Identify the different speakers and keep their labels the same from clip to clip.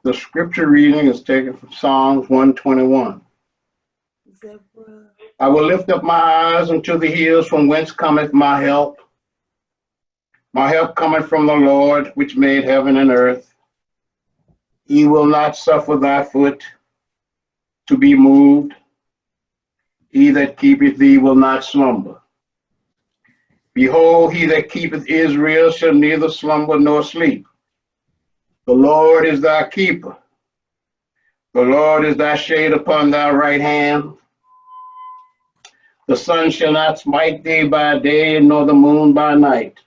Speaker 1: The scripture reading is taken from Psalms 121. I will lift up my eyes unto the hills, from whence cometh my help. My help cometh from the Lord, which made heaven and earth. He will not suffer thy foot to be moved. He that keepeth thee will not slumber. Behold, he that keepeth Israel shall neither slumber nor sleep. The Lord is thy keeper. The Lord is thy shade upon thy right hand. The sun shall not smite thee by day, nor the moon by night.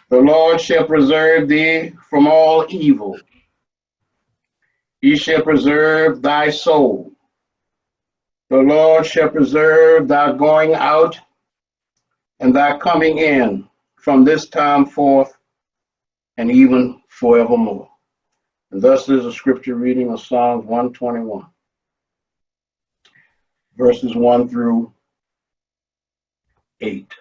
Speaker 1: The Lord shall preserve thee from all evil. He shall preserve thy soul. The Lord shall preserve thy going out and thy coming in from this time forth and even forevermore. And thus is a scripture reading of Psalms 121, verses 1 through 8.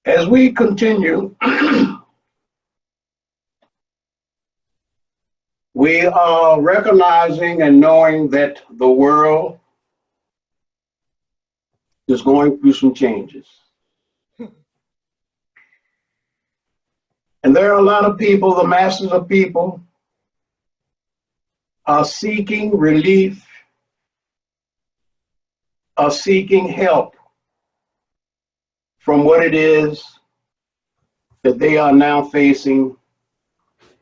Speaker 1: As we continue, we are recognizing and knowing that the world is going through some changes. And there are a lot of people, the masses of people, are seeking relief, are seeking help from what it is that they are now facing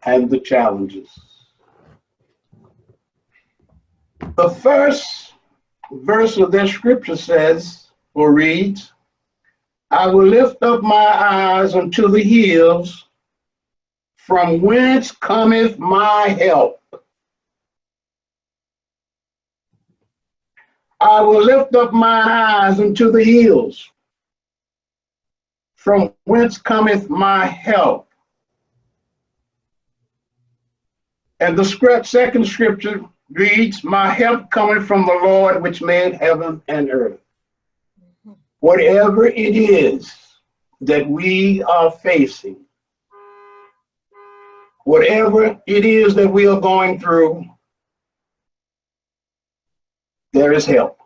Speaker 1: and the challenges. The first verse of that scripture says, or reads, I will lift up my eyes unto the hills, from whence cometh my help. I will lift up my eyes unto the hills, from whence cometh my help. And the second scripture reads, my help cometh from the Lord, which made heaven and earth. Whatever it is that we are facing, whatever it is that we are going through, there is help.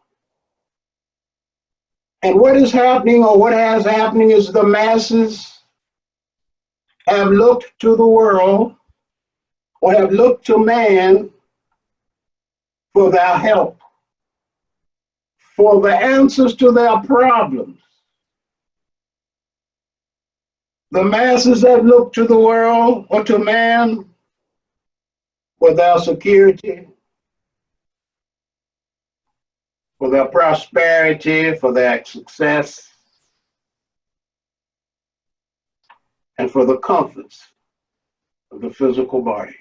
Speaker 1: And what is happening, or what has happening, is the masses have looked to the world, or have looked to man for their help, for the answers to their problems. The masses have looked to the world or to man for their security, for their prosperity, for their success, and for the comforts of the physical body.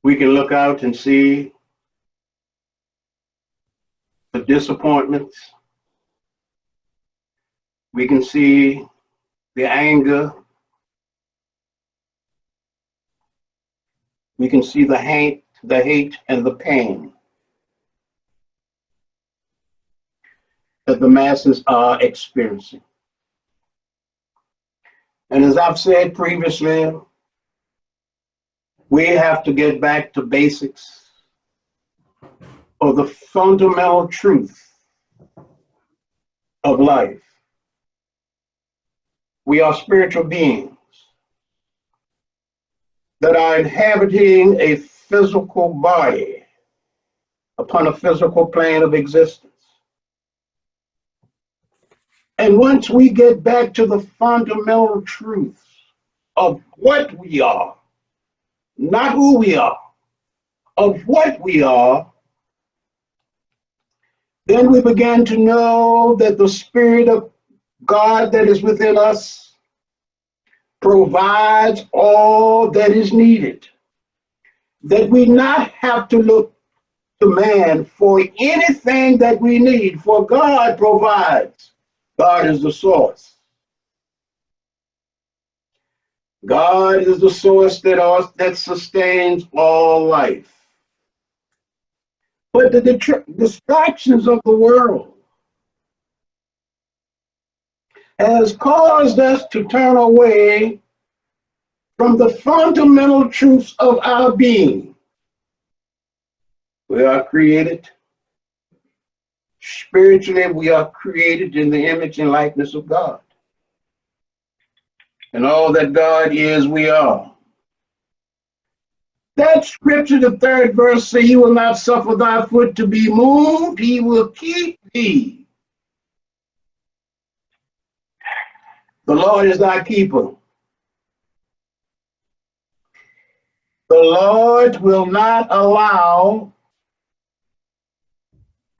Speaker 1: We can look out and see the disappointments. We can see the anger. We can see the hate, and the pain that the masses are experiencing. And as I've said previously, we have to get back to basics of the fundamental truth of life. We are spiritual beings that are inhabiting a physical body upon a physical plane of existence. And once we get back to the fundamental truth of what we are, not who we are, of what we are, then we begin to know that the Spirit of God that is within us provides all that is needed, that we not have to look to man for anything that we need, for God provides. God is the source. God is the source that sustains all life. But the distractions of the world has caused us to turn away from the fundamental truths of our being. We are created spiritually, we are created in the image and likeness of God. And all that God is, we are. That scripture, the 3rd verse, say, He will not suffer thy foot to be moved, He will keep thee. The Lord is thy keeper. The Lord will not allow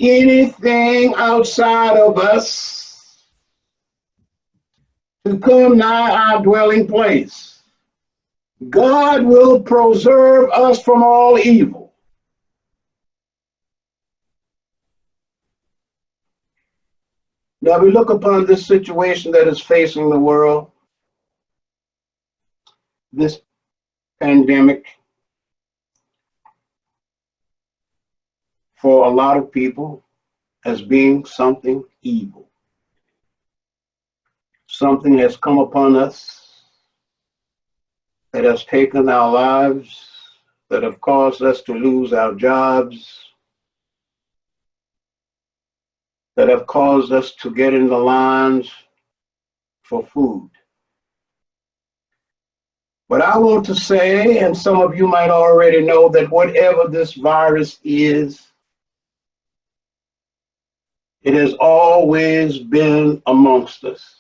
Speaker 1: anything outside of us to come nigh our dwelling place. God will preserve us from all evil. Now we look upon this situation that is facing the world, this pandemic, for a lot of people as being something evil. Something has come upon us that has taken our lives, that have caused us to lose our jobs, that have caused us to get in the lines for food. But I want to say, and some of you might already know, that whatever this virus is, it has always been amongst us.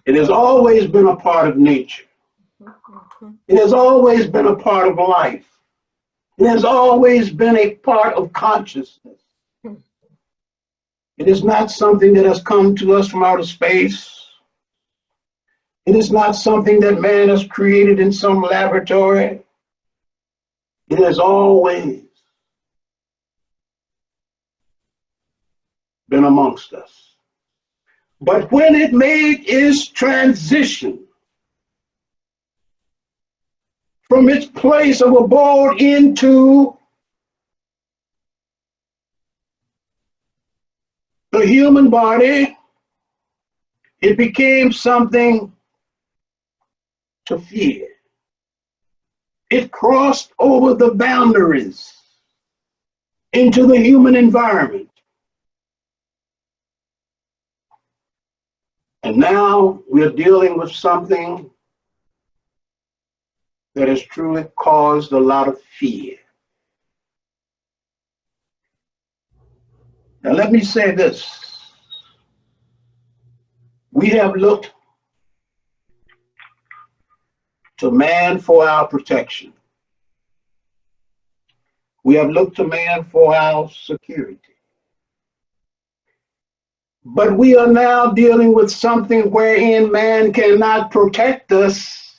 Speaker 1: It has always been a part of nature. It has always been a part of life. It has always been a part of consciousness. It is not something that has come to us from outer space. It is not something that man has created in some laboratory. It has always been amongst us. But when it made its transition from its place of abode into the human body, it became something to fear. It crossed over the boundaries into the human environment. And now we're dealing with something that has truly caused a lot of fear. Now let me say this. We have looked to man for our protection. We have looked to man for our security. But we are now dealing with something wherein man cannot protect us.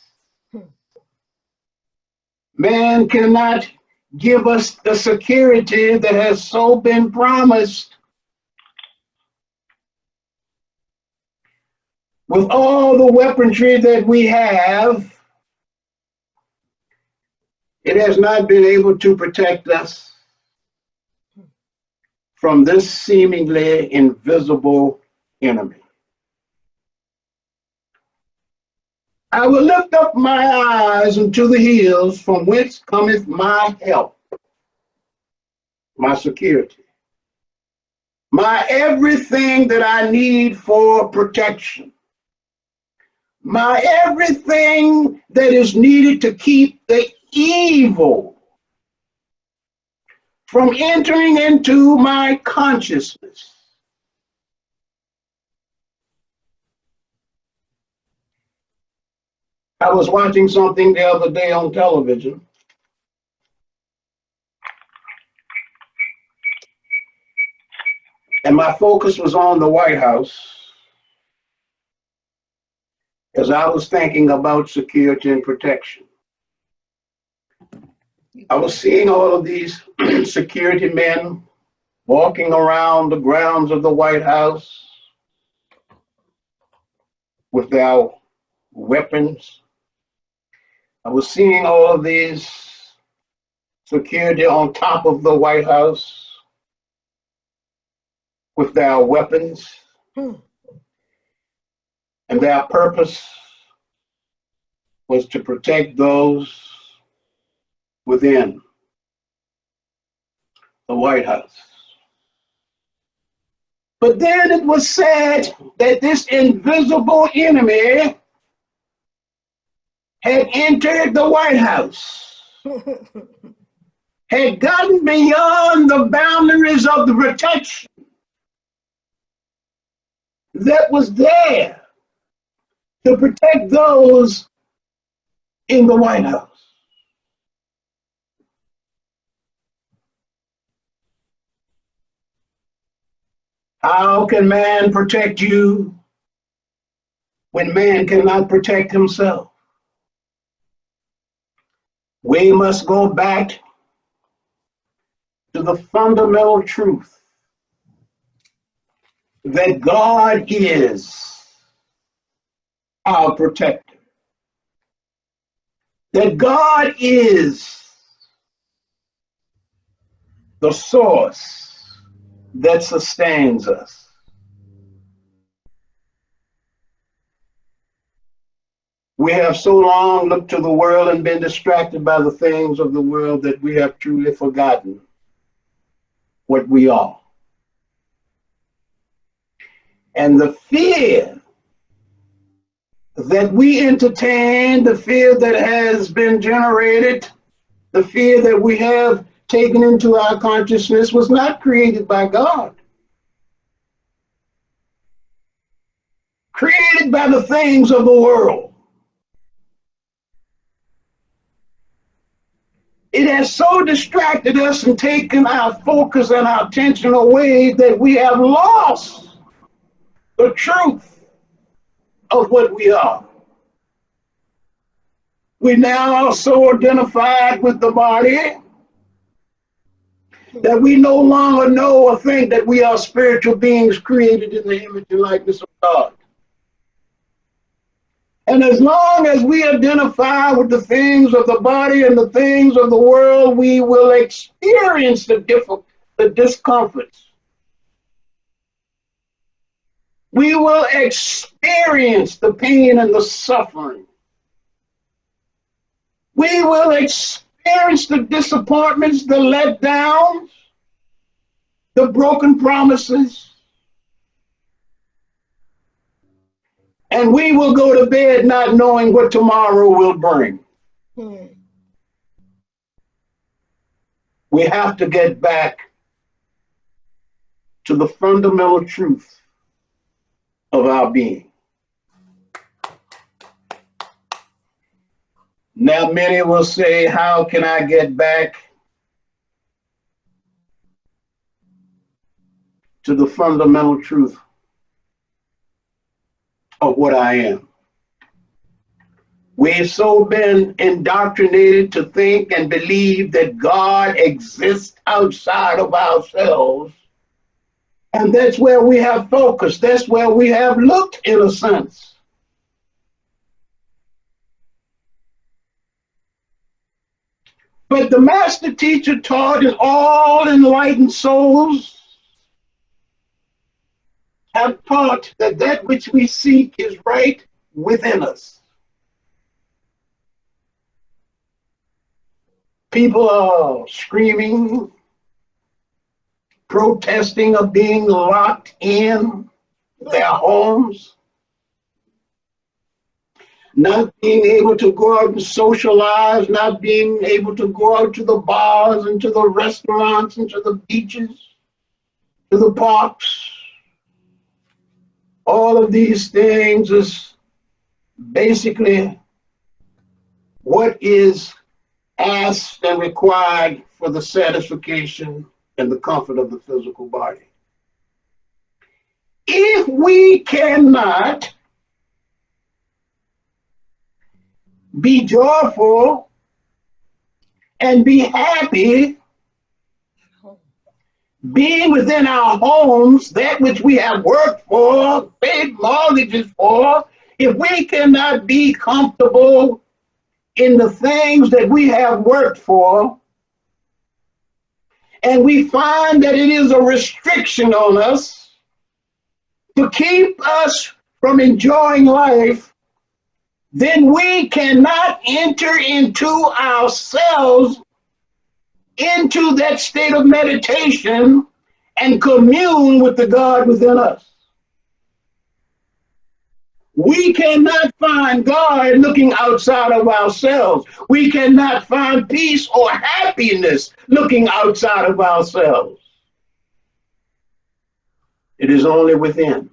Speaker 1: Man cannot give us the security that has so been promised. With all the weaponry that we have, it has not been able to protect us from this seemingly invisible enemy. I will lift up my eyes unto the hills, from whence cometh my help, my security, my everything that I need for protection, my everything that is needed to keep the evil from entering into my consciousness. I was watching something the other day on television, and my focus was on the White House as I was thinking about security and protection. I was seeing all of these security men walking around the grounds of the White House with their weapons. I was seeing all of these security on top of the White House with their weapons. And their purpose was to protect those within the White House. But then it was said that this invisible enemy had entered the White House, had gotten beyond the boundaries of the protection that was there to protect those in the White House. How can man protect you when man cannot protect himself? We must go back to the fundamental truth that God is our protector, that God is the source that sustains us. We have so long looked to the world and been distracted by the things of the world that we have truly forgotten what we are. And the fear that we entertain, the fear that has been generated, the fear that we have taken into our consciousness was not created by God. Created by the things of the world. It has so distracted us and taken our focus and our attention away that we have lost the truth of what we are. We now are so identified with the body that we no longer know or think that we are spiritual beings created in the image and likeness of God. And as long as we identify with the things of the body and the things of the world, we will experience the discomforts. We will experience the pain and the suffering. We will experience the disappointments, the letdowns, the broken promises. And we will go to bed not knowing what tomorrow will bring. We have to get back to the fundamental truth of our being. Now, many will say, how can I get back to the fundamental truth of what I am? We've so been indoctrinated to think and believe that God exists outside of ourselves. And that's where we have focused. That's where we have looked, in a sense. But the master teacher taught, and all enlightened souls have taught, that that which we seek is right within us. People are screaming, protesting of being locked in their homes, not being able to go out and socialize, not being able to go out to the bars and to the restaurants and to the beaches, to the parks. All of these things is basically what is asked and required for the satisfaction and the comfort of the physical body. If we cannot be joyful and be happy being within our homes, that which we have worked for, paid mortgages for, if we cannot be comfortable in the things that we have worked for, and we find that it is a restriction on us to keep us from enjoying life, then we cannot enter into ourselves into that state of meditation and commune with the God within us. We cannot find God looking outside of ourselves. We cannot find peace or happiness looking outside of ourselves. It is only within.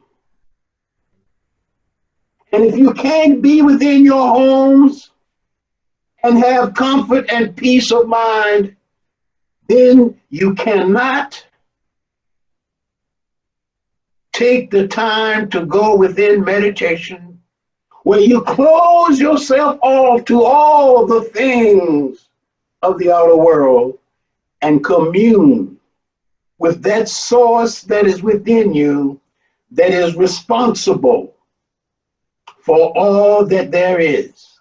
Speaker 1: And if you can't be within your homes and have comfort and peace of mind, then you cannot take the time to go within meditation where you close yourself off to all the things of the outer world and commune with that source that is within you, that is responsible for all that there is.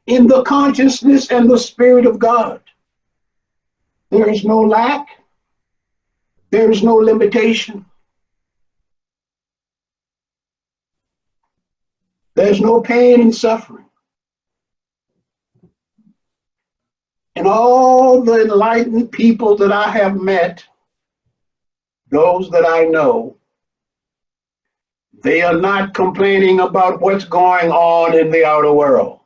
Speaker 1: In the consciousness and the Spirit of God, there is no lack, there is no limitation, there's no pain and suffering. And all the enlightened people that I have met, those that I know, they are not complaining about what's going on in the outer world,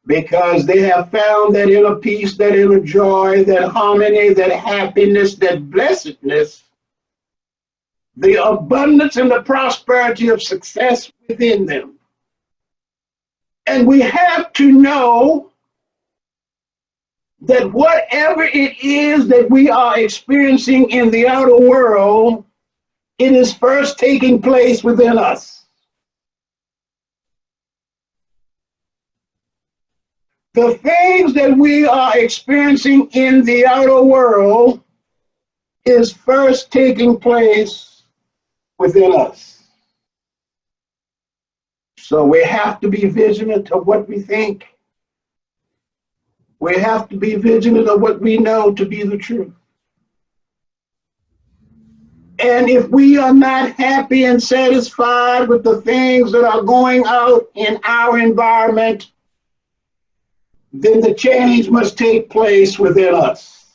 Speaker 1: because they have found that inner peace, that inner joy, that harmony, that happiness, that blessedness, the abundance and the prosperity of success within them. And we have to know that whatever it is that we are experiencing in the outer world, it is first taking place within us. The things that we are experiencing in the outer world is first taking place within us. So we have to be vigilant of what we think. We have to be vigilant of what we know to be the truth. And if we are not happy and satisfied with the things that are going out in our environment, then the change must take place within us.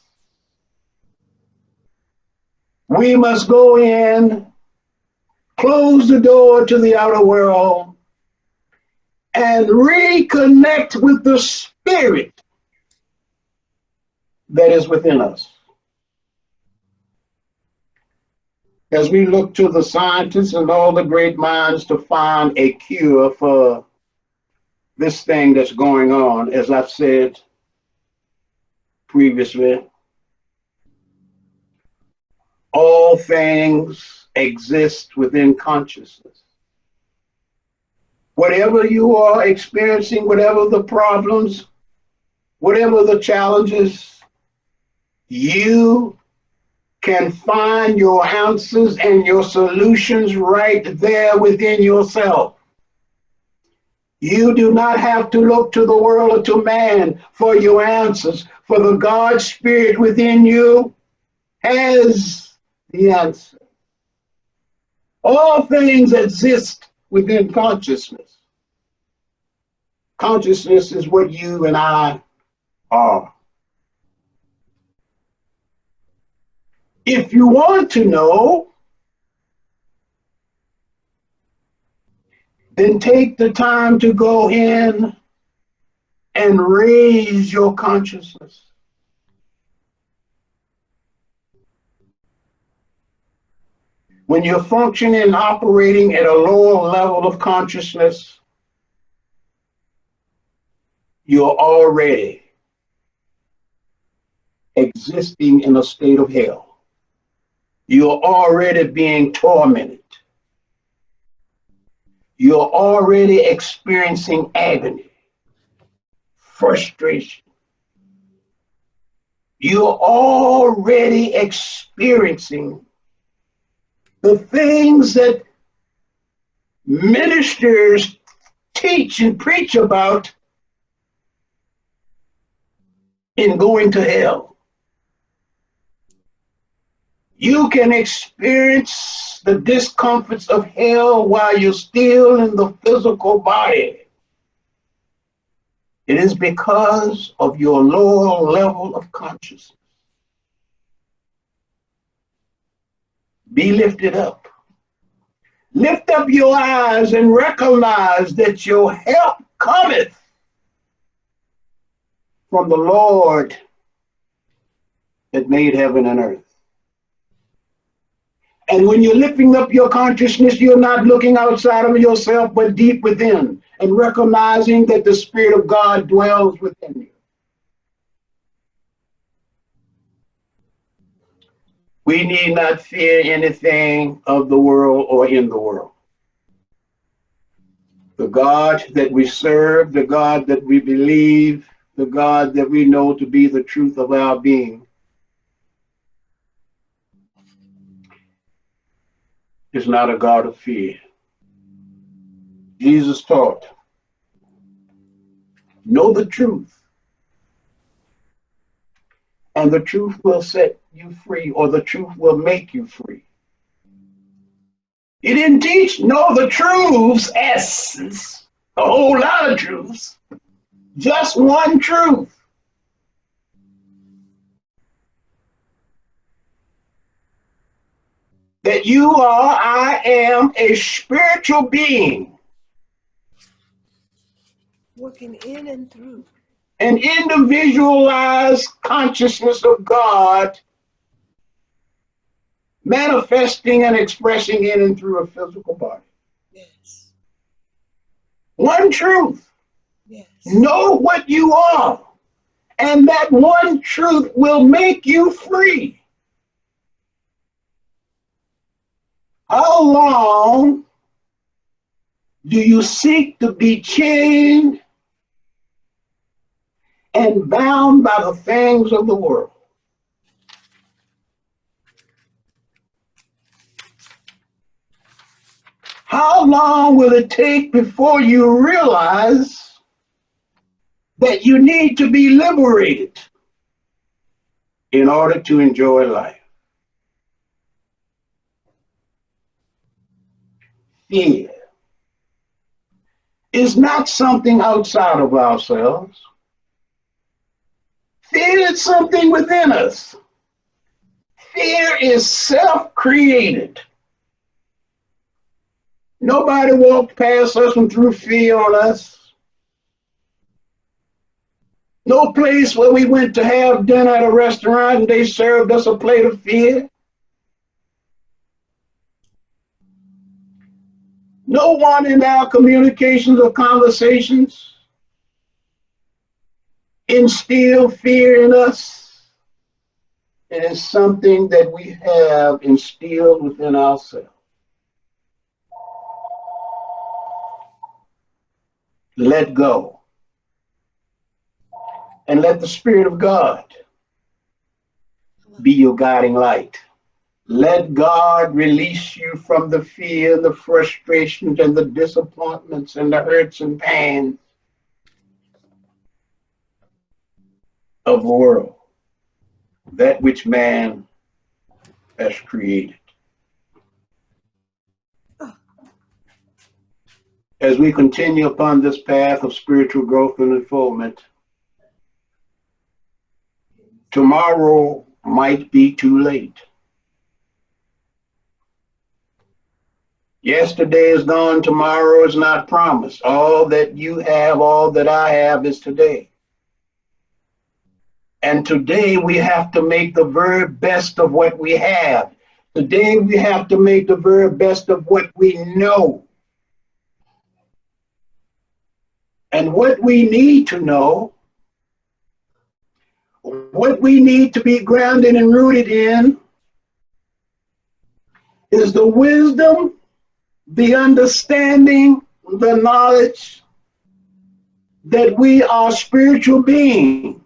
Speaker 1: We must go in, close the door to the outer world, and reconnect with the spirit that is within us. As we look to the scientists and all the great minds to find a cure for this thing that's going on, as I've said previously, all things exist within consciousness. Whatever you are experiencing, whatever the problems, whatever the challenges, you can find your answers and your solutions right there within yourself. You do not have to look to the world or to man for your answers, for the God Spirit within you has the answer. All things exist within consciousness. Consciousness is what you and I are. If you want to know, then take the time to go in and raise your consciousness. When you're functioning and operating at a lower level of consciousness, you're already existing in a state of hell. You're already being tormented. You're already experiencing agony, frustration. You're already experiencing the things that ministers teach and preach about in going to hell. You can experience the discomforts of hell while you're still in the physical body. It is because of your lower level of consciousness. Be lifted up. Lift up your eyes and recognize that your help cometh from the Lord that made heaven and earth. And when you're lifting up your consciousness, you're not looking outside of yourself, but deep within, and recognizing that the Spirit of God dwells within you. We need not fear anything of the world or in the world. The God that we serve, the God that we believe, the God that we know to be the truth of our being, is not a God of fear. Jesus taught, know the truth, and the truth will set you free, or the truth will make you free. He didn't teach know the truth's essence, a whole lot of truths, just one truth. That I am a spiritual being.
Speaker 2: Working in and through.
Speaker 1: An individualized consciousness of God, manifesting and expressing in and through a physical body.
Speaker 2: Yes.
Speaker 1: One truth.
Speaker 2: Yes.
Speaker 1: Know what you are, and that one truth will make you free. How long do you seek to be chained and bound by the things of the world? How long will it take before you realize that you need to be liberated in order to enjoy life? Fear is not something outside of ourselves. Fear is something within us. Fear is self-created. Nobody walked past us and threw fear on us. No place where we went to have dinner at a restaurant and they served us a plate of fear. No one in our communications or conversations instill fear in us. It is something that we have instilled within ourselves. Let go. And let the Spirit of God be your guiding light. Let God release you from the fear, the frustrations, and the disappointments, and the hurts and pains of the world, that which man has created. As we continue upon this path of spiritual growth and unfoldment, tomorrow might be too late. Yesterday is gone, tomorrow is not promised. All that you have, all that I have is today. And today we have to make the very best of what we have. Today we have to make the very best of what we know. And what we need to know, what we need to be grounded and rooted in, is the wisdom, the understanding, the knowledge that we are spiritual beings,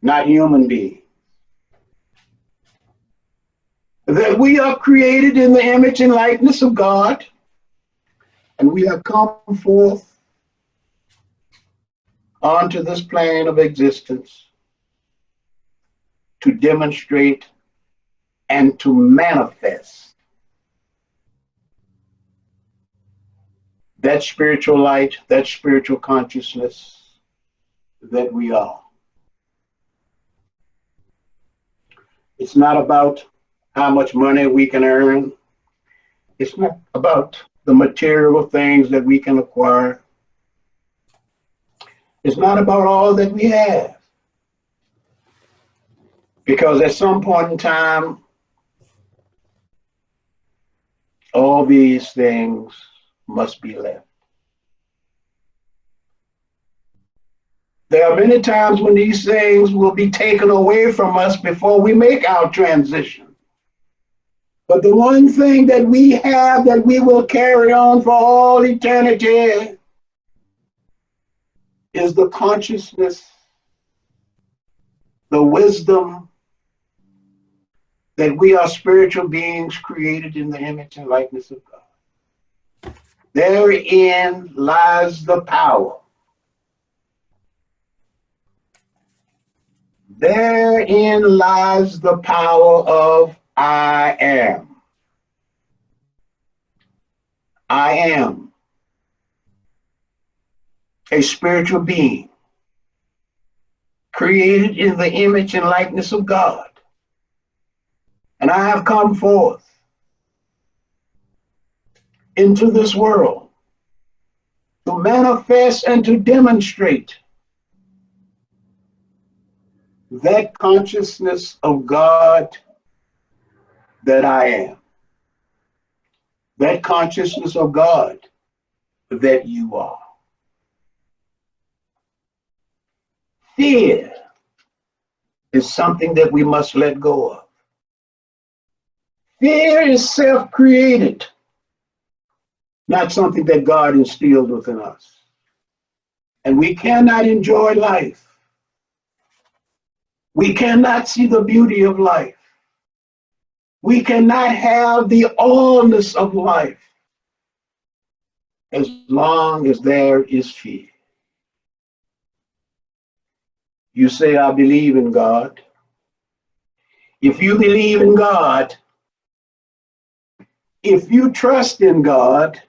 Speaker 1: not human beings. That we are created in the image and likeness of God, and we have come forth onto this plane of existence to demonstrate, and to manifest that spiritual light, that spiritual consciousness that we are. It's not about how much money we can earn. It's not about the material things that we can acquire. It's not about all that we have. Because at some point in time, all these things must be left. There are many times when these things will be taken away from us before we make our transition. But the one thing that we have that we will carry on for all eternity is the consciousness, the wisdom that we are spiritual beings created in the image and likeness of God. Therein lies the power. Therein lies the power of I am. I am a spiritual being created in the image and likeness of God. And I have come forth into this world to manifest and to demonstrate that consciousness of God that I am. That consciousness of God that you are. Fear is something that we must let go of. Fear is self-created, not something that God instilled within us. And we cannot enjoy life. We cannot see the beauty of life. We cannot have the allness of life as long as there is fear. You say, I believe in God. If you believe in God, if you trust in God,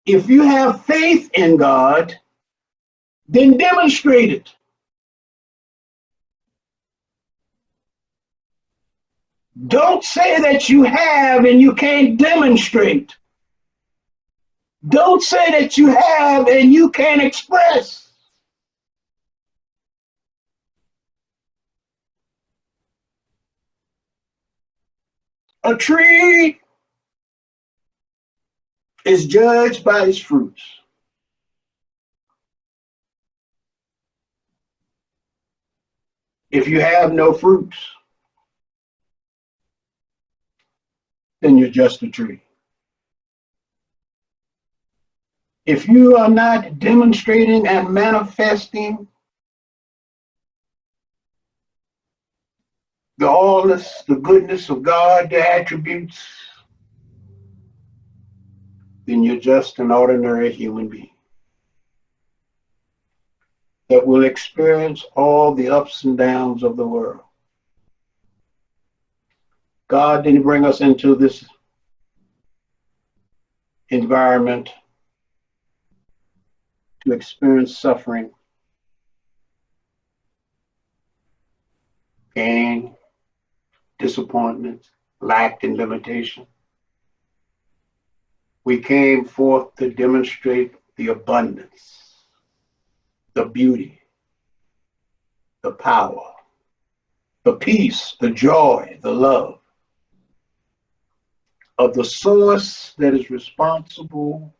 Speaker 1: if you have faith in God, then demonstrate it. Don't say that you have and you can't demonstrate. Don't say that you have and you can't express. A tree is judged by its fruits. If you have no fruits, then you're just a tree. If you are not demonstrating and manifesting the allness, the goodness of God, the attributes, then you're just an ordinary human being that will experience all the ups and downs of the world. God didn't bring us into this environment to experience suffering, pain, disappointment, lack, and limitation. We came forth to demonstrate the abundance, the beauty, the power, the peace, the joy, the love of the source that is responsible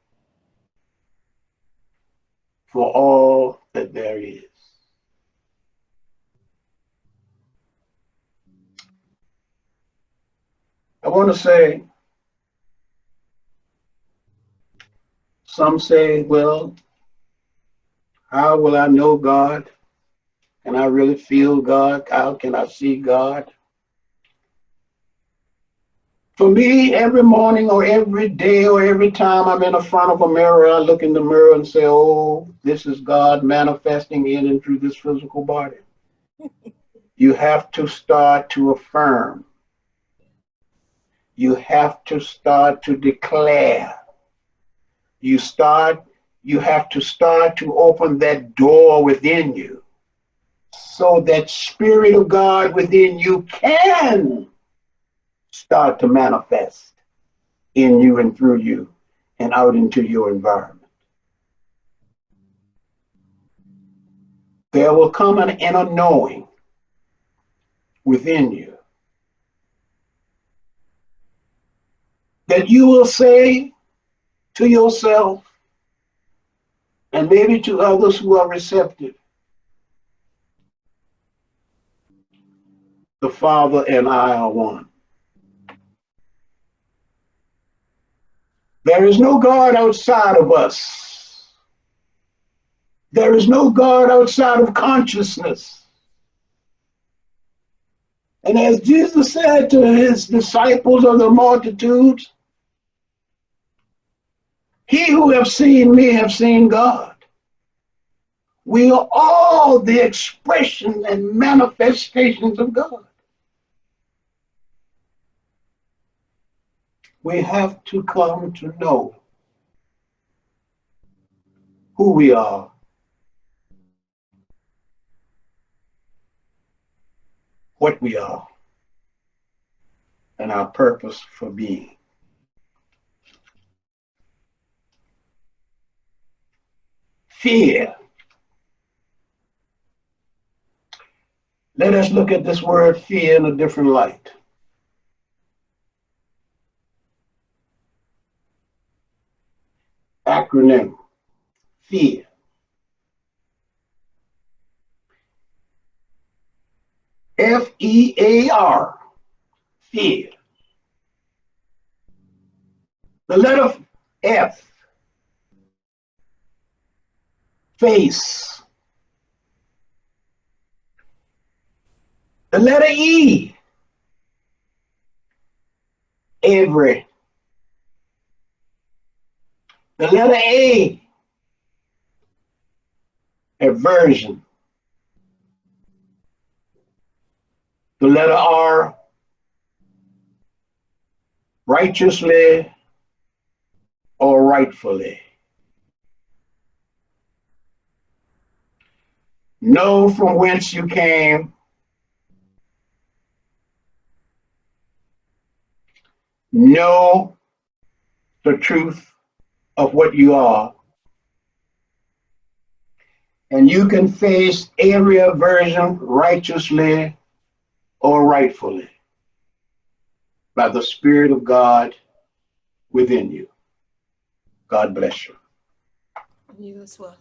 Speaker 1: for all that there is. I want to say, some say, well, how will I know God? Can I really feel God? How can I see God? For me, every morning or every day or every time I'm in the front of a mirror, I look in the mirror and say, oh, this is God manifesting in and through this physical body. You have to start to affirm. You have to start to declare. You have to start to open that door within you so that Spirit of God within you can start to manifest in you and through you and out into your environment. There will come an inner knowing within you that you will say to yourself and maybe to others who are receptive, the Father and I are one. There is no God outside of us. There is no God outside of consciousness. And as Jesus said to his disciples of the multitudes, he who have seen me have seen God. We are all the expression and manifestations of God. We have to come to know who we are, what we are, and our purpose for being. Fear. Let us look at this word fear in a different light. Acronym, fear. F-E-A-R, fear. The letter F, face. The letter E, every. The letter A, aversion. The letter R, righteously or rightfully. Know from whence you came. Know the truth of what you are. And you can face every aversion righteously or rightfully by the Spirit of God within you. God bless you.
Speaker 2: You as well.